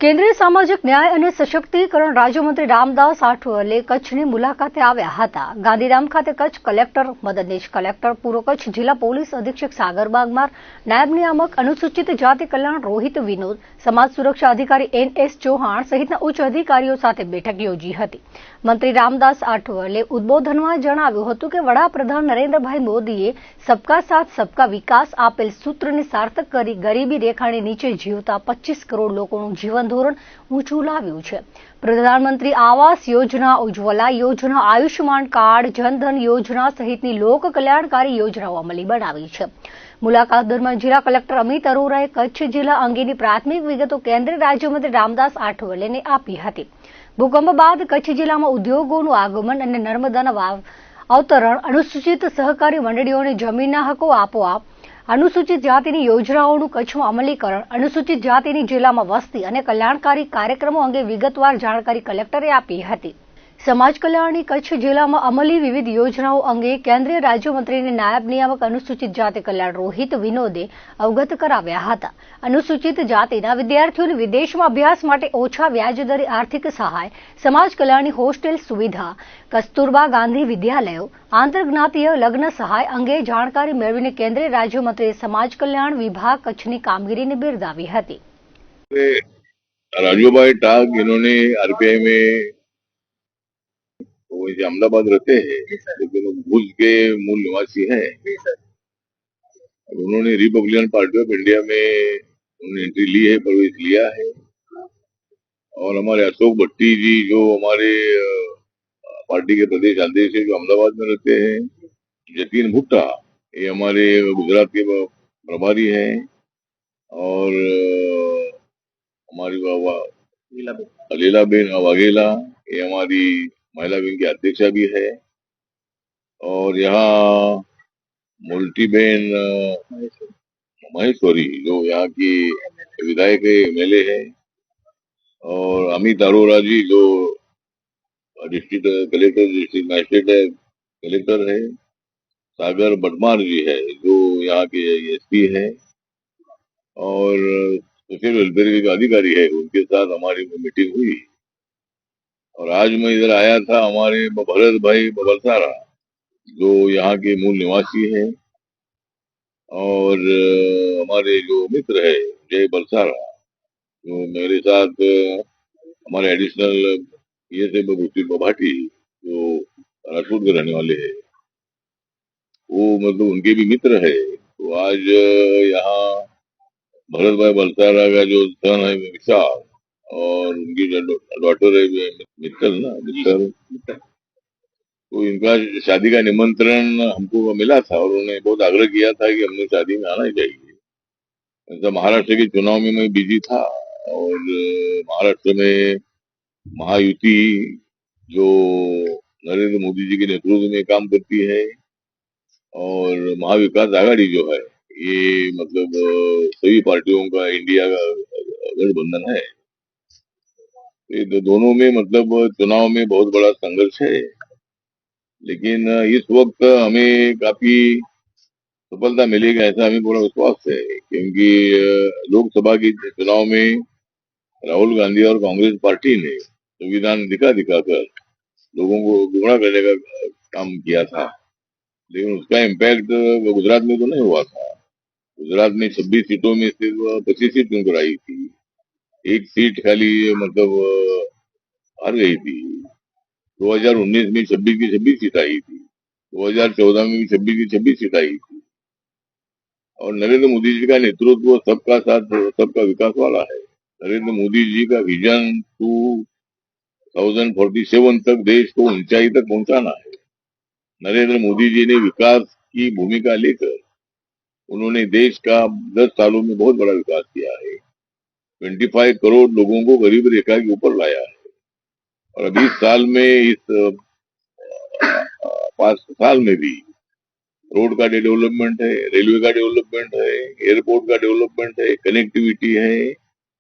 કેન્દ્રીય સામાજિક ન્યાય અને સશક્તિકરણ રાજ્યમંત્રી રામદાસ આઠવલે કચ્છની મુલાકાતે આવ્યા હતા। ગાંધીધામ ખાતે કચ્છ કલેક્ટર, મદદનીશ કલેક્ટર, પૂર્વ કચ્છ જિલ્લા પોલીસ અધિક્ષક સાગર બાગમાર, નાયબ નિયામક અનુસૂચિત જાતિ કલ્યાણ રોહિત વિનોદ, સમાજ સુરક્ષા અધિકારી NS ચૌહાણ સહિતના ઉચ્ચ અધિકારીઓ સાથે બેઠક યોજી હતી। મંત્રી રામદાસ આઠવલે ઉદ્બોધનમાં જણાવ્યું હતું કે વડાપ્રધાન નરેન્દ્રભાઈ મોદીએ સબકા સાથ સબકા વિકાસ આપેલ સૂત્રને સાર્થક કરી ગરીબી રેખાની નીચે જીવતા 25 કરોડ લોકોનું જીવન ધોરણ ઊંચું લાવ્યું છે। પ્રધાનમંત્રી આવાસ યોજના, ઉજ્જવલા યોજના, આયુષ્માન કાર્ડ, જનધન યોજના સહિતની લોક કલ્યાણકારી યોજનાઓ અમલી બનાવી છે। મુલાકાત દરમિયાન જિલ્લા કલેક્ટર અમિત અરોરાએ કચ્છ જિલ્લા અંગેની પ્રાથમિક વિગતો કેન્દ્રીય રાજ્યમંત્રી રામદાસ આઠવલેને આપી હતી। ભૂકંપ બાદ કચ્છ જિલ્લામાં ઉદ્યોગોનું આગમન અને નર્મદાના અવતરણ, અનુસૂચિત સહકારી મંડળીઓને જમીનના હકો આપોઆપ, અનુસૂચિત જાતિની યોજનાઓનું કચ્છમાં અમલીકરણ, અનુસૂચિત જાતિની જિલ્લામાં વસ્તી અને કલ્યાણકારી કાર્યક્રમો અંગે વિગતવાર જાણકારી કલેક્ટરે આપી હતી। સમાજ કલ્યાણની કચ્છ જિલ્લામાં અમલી વિવિધ યોજનાઓ અંગે કેન્દ્રીય રાજ્યમંત્રીને નાયબ નિયામક અનુસૂચિત જાતિ કલ્યાણ રોહિત વિનોદે અવગત કરાવ્યા હતા। અનુસૂચિત જાતિના વિદ્યાર્થીઓને વિદેશમાં અભ્યાસ માટે ઓછા વ્યાજદરે આર્થિક સહાય, સમાજ કલ્યાણની હોસ્ટેલ સુવિધા, કસ્તુરબા ગાંધી વિદ્યાલયો, આંતરજ્ઞાતીય લગ્ન સહાય અંગે જાણકારી મેળવીને કેન્દ્રીય રાજ્યમંત્રીએ સમાજ કલ્યાણ વિભાગ કચ્છની કામગીરીને બિરદાવી હતી। राजूभाई टाग इन्होंने आरपीआई में वो अहमदाबाद रहते हैं, लेकिन वो भूज के मूल निवासी हैं। उन्होंने रिपब्लिकन पार्टी ऑफ इंडिया में उन्होंने एंट्री ली है, प्रवेश लिया है। और हमारे अशोक भट्टी जी जो हमारे पार्टी के प्रदेश अध्यक्ष है, जो अहमदाबाद में रहते हैं, जतीन भुट्टा ये हमारे गुजरात के प्रभारी हैं। और हमारी लीलाबेन वाघेला ये हमारी महिला विंग की अध्यक्षा भी है। और यहाँ मुल्टीबेन महेश्वरी जो यहाँ की विधायक MLA है। और अमित अरोरा जी जो district collector, district magistrate collector है। सागर बटमार जी है जो यहाँ के SP है। और सोशल वेलफेयर के अधिकारी है, उनके साथ हमारी मीटिंग हुई। और आज मैं इधर आया था, हमारे भरत भाई बलसारा जो यहाँ के मूल निवासी है, और हमारे जो मित्र है जय बलसारा जो मेरे साथ हमारे एडिशनल ये थे भूति बभाटी जो राजपूत के रहने वाले हैं, वो मतलब उनके भी मित्र है। तो आज यहाँ भरत भाई बलसारा का जो सन है विशाल और उनकी जो डॉटर है मित्तल, तो इनका शादी का निमंत्रण हमको मिला था और उन्होंने बहुत आग्रह किया था कि हमने शादी में आना चाहिए। तो महाराष्ट्र के चुनाव में मैं बिजी था और महाराष्ट्र में महायुति जो नरेंद्र मोदी जी के नेतृत्व में काम करती है और महाविकास आघाड़ी जो है ये मतलब सभी पार्टियों का इंडिया का गठबंधन है। ये दोनों में मतलब चुनाव में बहुत बड़ा संघर्ष है। लेकिन इस वक्त हमें काफी सफलता मिलेगी ऐसा हमें पूरा विश्वास है, क्योंकि लोकसभा के चुनाव में राहुल गांधी और कांग्रेस पार्टी ने संविधान दिखाकर लोगों को गुमराह करने का काम किया था। लेकिन उसका इम्पैक्ट गुजरात में तो नहीं हुआ था। गुजरात में 26 सीटों में सिर्फ 25 सीट उनको आई थी, एक सीट खाली मतलब हार गई थी। 2019 में 26 की 26 सीट आई थी, 2014 में भी 26 की 26 सीट आई थी। और नरेंद्र मोदी जी का नेतृत्व सबका साथ सबका विकास वाला है। नरेंद्र मोदी जी का विजन 2047 तक देश को ऊंचाई तक पहुंचाना है। नरेंद्र मोदी जी ने विकास की भूमिका लेकर उन्होंने देश का 10 सालों में बहुत बड़ा विकास किया है। 25 करोड़ लोगों को गरीब रेखा के ऊपर लाया है। और अभी इस साल में इस 5 साल में भी रोड का डेवलपमेंट है, रेलवे का डेवलपमेंट है, एयरपोर्ट का डेवलपमेंट है, कनेक्टिविटी है,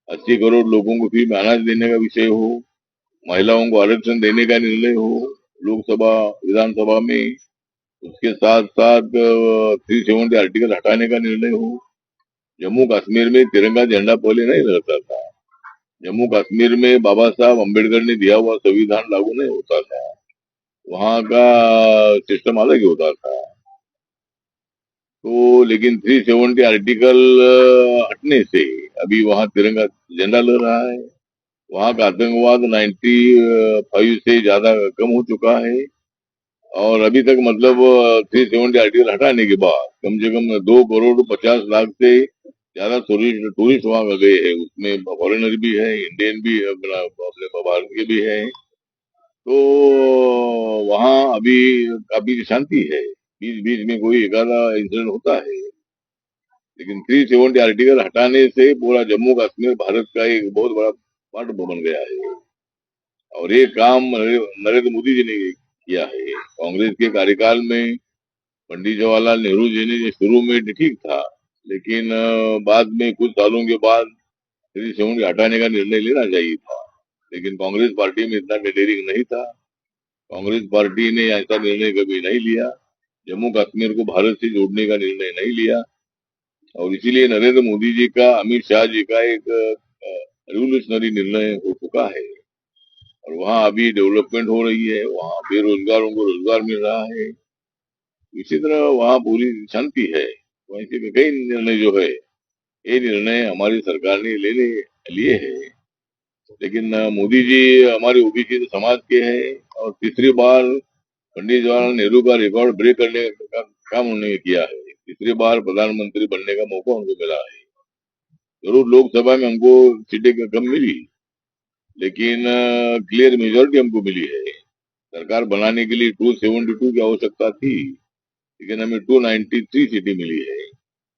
80 करोड़ लोगों को फ्री में अनाज देने का विषय हो, महिलाओं को आरक्षण देने का निर्णय हो लोकसभा विधानसभा में, उसके साथ साथ 370 आर्टिकल हटाने का निर्णय हो। जम्मू कश्मीर में तिरंगा झंडा पहले नहीं लगता था, जम्मू कश्मीर में बाबा साहब अम्बेडकर ने दिया हुआ संविधान लागू नहीं होता था, वहां का सिस्टम अलग ही होता था। तो लेकिन 370 आर्टिकल हटने से अभी वहां तिरंगा झंडा लग रहा है। वहां का आतंकवाद 95 से ज्यादा कम हो चुका है। और अभी तक मतलब 370 आर्टिकल हटाने के बाद कम से कम 2 करोड़ 50 लाख से ज्यादा टूरिस्ट वहां गए हैं। उसमें फॉरेनर भी है, इंडियन भी है, अपना अपने भारत के भी है। तो वहां अभी काफी शांति है। बीच बीच में कोई एक आधा इंसिडेंट होता है, लेकिन 370 आर्टिकल हटाने से पूरा जम्मू कश्मीर भारत का एक बहुत बड़ा पार्ट बन गया है। और ये काम नरेंद्र मोदी जी ने किया है। कांग्रेस के कार्यकाल में पंडित जवाहरलाल नेहरू जी ने शुरू में ठीक था, लेकिन बाद में कुछ सालों के बाद 370 हटाने का निर्णय लेना चाहिए था। लेकिन कांग्रेस पार्टी में इतना डेयरिंग नहीं था। कांग्रेस पार्टी ने ऐसा निर्णय कभी नहीं लिया। जम्मू कश्मीर को भारत से जोड़ने का निर्णय नहीं लिया। और इसीलिए नरेंद्र मोदी जी का, अमित शाह जी का एक रिवोल्यूशनरी निर्णय हो चुका है। और वहाँ अभी डेवलपमेंट हो रही है, वहाँ बेरोजगारों को रोजगार मिल रहा है। इसी तरह वहाँ पूरी शांति है। वहीं से कई निर्णय जो है, ये निर्णय हमारी सरकार ने लेने लिए है। लेकिन मोदी जी हमारे ओबीसी समाज के हैं, और तीसरी बार पंडित जवाहरलाल नेहरू का रिकॉर्ड ब्रेक करने का काम उन्होंने किया है। तीसरी बार प्रधानमंत्री बनने का मौका उनको मिला है। जरूर लोकसभा में हमको सीटें कम मिली, लेकिन क्लियर मेजोरिटी हमको मिली है। सरकार बनाने के लिए 272 की आवश्यकता थी, लेकिन हमें 293 सीटें मिली है।